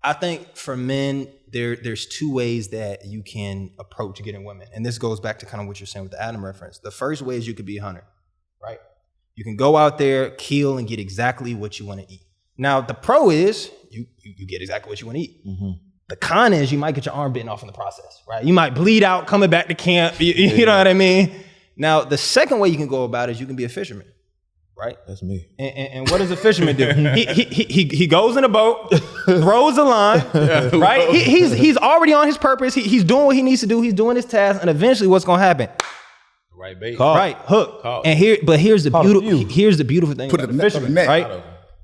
I think for men, there's two ways that you can approach getting women. And this goes back to kind of what you're saying with the Adam reference. The first way is you could be a hunter, right? You can go out there, kill, and get exactly what you want to eat. Now, the pro is you get exactly what you want to eat. Mm-hmm. The con is you might get your arm bitten off in the process, right? You might bleed out coming back to camp. You know what I mean? Now, the second way you can go about it is you can be a fisherman, right? That's me. And what does a fisherman do? He goes in a boat, throws a line, right? He's already on his purpose. He's doing what he needs to do. He's doing his task, and eventually, what's going to happen? Right bait. Caught. Right, hook. Caught. And here's the beautiful thing. Put it in the fisherman net, right?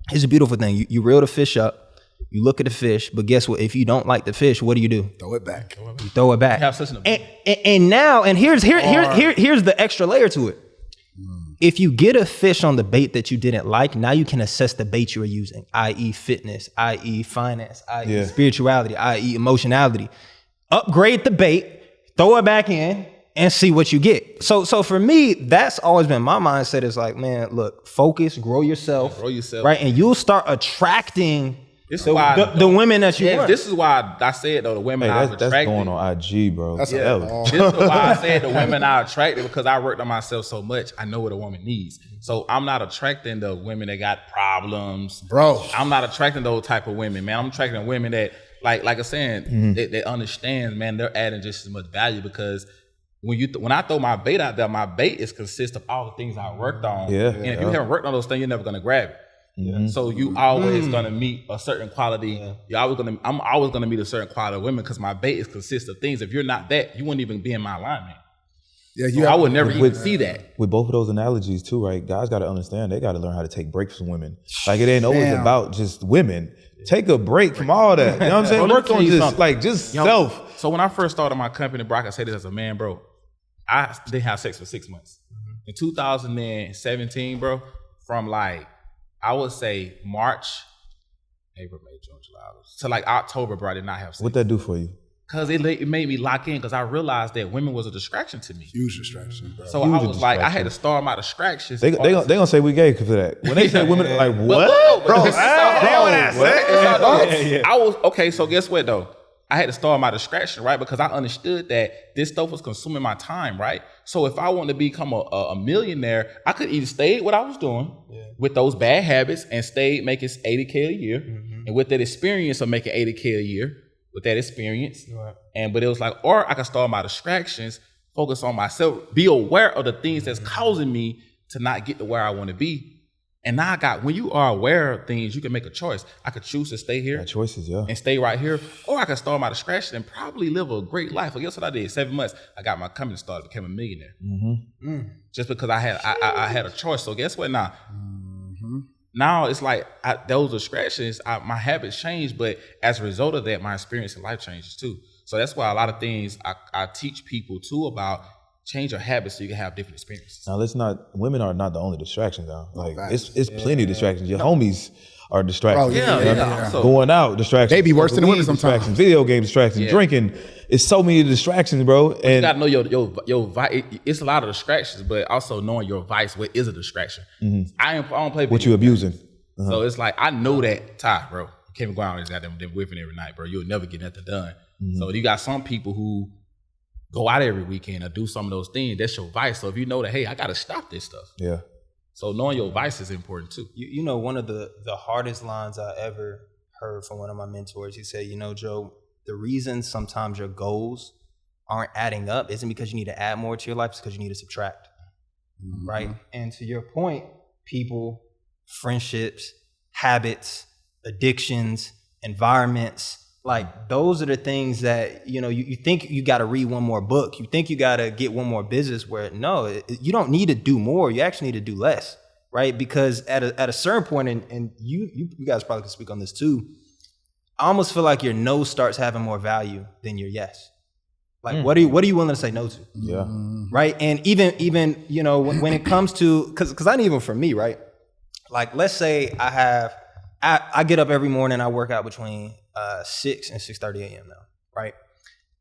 Here's the beautiful thing. You reel the fish up. You look at the fish, but guess what? If you don't like the fish, what do? Throw it back. You throw it back. And here's the extra layer to it. If you get a fish on the bait that you didn't like, now you can assess the bait you are using, i.e. fitness, i.e. finance, i.e. spirituality, i.e. emotionality. Upgrade the bait, throw it back in, and see what you get. So for me, that's always been my mindset. Is like, man, look, focus, grow yourself, right? And you'll start attracting the women that you want. This is why I said though the women I was attracted. That's going on IG, bro. This is why I said the women I attracted, because I worked on myself so much. I know what a woman needs. So I'm not attracting the women that got problems, bro. I'm not attracting those type of women, man. I'm attracting women that like I'm saying, they understand, man. They're adding just as much value, because when I throw my bait out there, my bait is consist of all the things I worked on. And if you haven't worked on those things, you're never gonna grab it. So you always gonna meet a certain quality. I'm always gonna meet a certain quality of women, because my bait is consist of things. If you're not that, you wouldn't even be in my alignment. I would never even see that. With both of those analogies too, right? Guys got to understand they got to learn how to take breaks from women. Like it ain't always about just women. Take a break from all that. You know what I'm saying? Work on just self. So when I first started my company, bro, I can say this as a man, bro. I didn't have sex for 6 months. In 2017, bro, from like, I would say March, April, May, June, July, to like October, bro, I did not have sex. What'd that do for you? Because it made me lock in, because I realized that women was a distraction to me. Huge distraction, bro. So I was like, I had to start my distractions. They gonna say we gay for that. When they say women, like what? I was, okay, so guess what though? I had to start my distraction, right? Because I understood that this stuff was consuming my time, right? So if I wanted to become a millionaire, I could either stay what I was doing with those bad habits and stay making $80K a year. And with that experience of making $80K a year, with that experience. But it was like, or I could start my distractions, focus on myself, be aware of the things that's causing me to not get to where I want to be. And now when you are aware of things, you can make a choice. I could choose to stay here. Choices, and stay right here. Or I could start my distraction and probably live a great life. Well, guess what I did? 7 months, I got my company started, became a millionaire. Just because I had a choice. So guess what now? Now it's like those distractions, my habits change, but as a result of that, my experience in life changes too. So that's why a lot of things I teach people too about change your habits so you can have different experiences. Now women are not the only distraction though. Like it's plenty of distractions. Your homies are distractions. Going out, distractions. They be worse than the women sometimes. Distractions, video game distractions, drinking. It's so many distractions, bro. And you gotta know your vice. It's a lot of distractions, but also knowing your vice. What is a distraction? I don't play. What you abusing? So it's like I know that, Ty, bro. You can't go out and got them whipping every night, bro. You'll never get nothing done. So you got some people who go out every weekend or do some of those things. That's your vice. So if you know that, hey, I gotta stop this stuff. Yeah. So knowing your vice is important too. You know, one of the hardest lines I ever heard from one of my mentors, he said, you know, Joe, the reason sometimes your goals aren't adding up isn't because you need to add more to your life, it's because you need to subtract, right? And to your point, people, friendships, habits, addictions, environments, like those are the things that, you know, you think you got to read one more book. You think you got to get one more business where you don't need to do more. You actually need to do less, right? Because at a certain point, and you guys probably can speak on this too, I almost feel like your no starts having more value than your yes. Like, what are you willing to say no to? Yeah. Right. And even, you know, when it comes to, cause I need, even for me, right? Like, let's say I get up every morning, I work out between 6 and 6:30 a.m. now, right?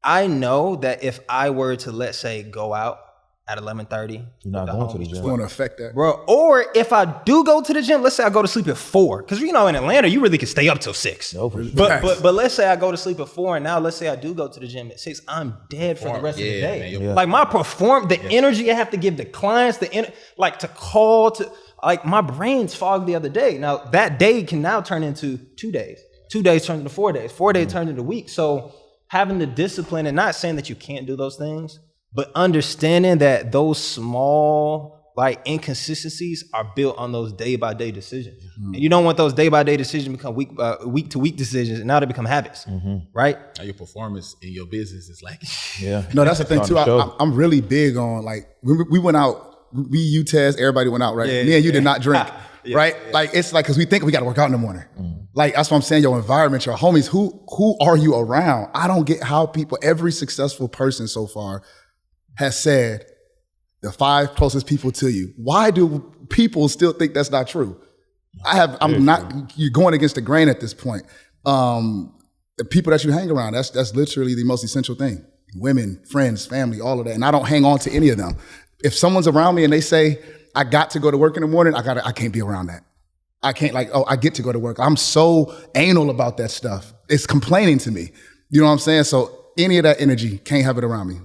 I know that if I were to, let's say, go out at 11:30. You're not going to the gym. It's going to affect that. Bro, or if I do go to the gym, let's say I go to sleep at 4. Because, in Atlanta, you really can stay up till 6. No, for sure. But let's say I go to sleep at 4, and now let's say I do go to the gym at 6. I'm dead for the rest of the day. Man, like, my the energy I have to give the clients, to call, like, my brain's fogged the other day. Now, that day can now turn into 2 days. 2 days turns into 4 days. 4 days turns into a week. So having the discipline, and not saying that you can't do those things, but understanding that those small, like, inconsistencies are built on those day-by-day decisions. And you don't want those day-by-day decisions to become week-to-week decisions, and now they become habits, right? Now your performance in your business is like... Yeah. No, that's the thing, too. I'm really big on, like, we went out, you, Tez, everybody went out, right? Me and you did not drink, right? Yeah. Like, it's like, because we think we got to work out in the morning. Like, that's what I'm saying, your environment, your homies, who are you around? I don't get how every successful person so far has said the 5 closest people to you. Why do people still think that's not true? You're going against the grain at this point. The people that you hang around, that's literally the most essential thing. Women, friends, family, all of that. And I don't hang on to any of them. If someone's around me and they say, I got to go to work in the morning, I can't be around that. I can't I get to go to work. I'm so anal about that stuff. It's complaining to me. You know what I'm saying? So any of that energy, can't have it around me.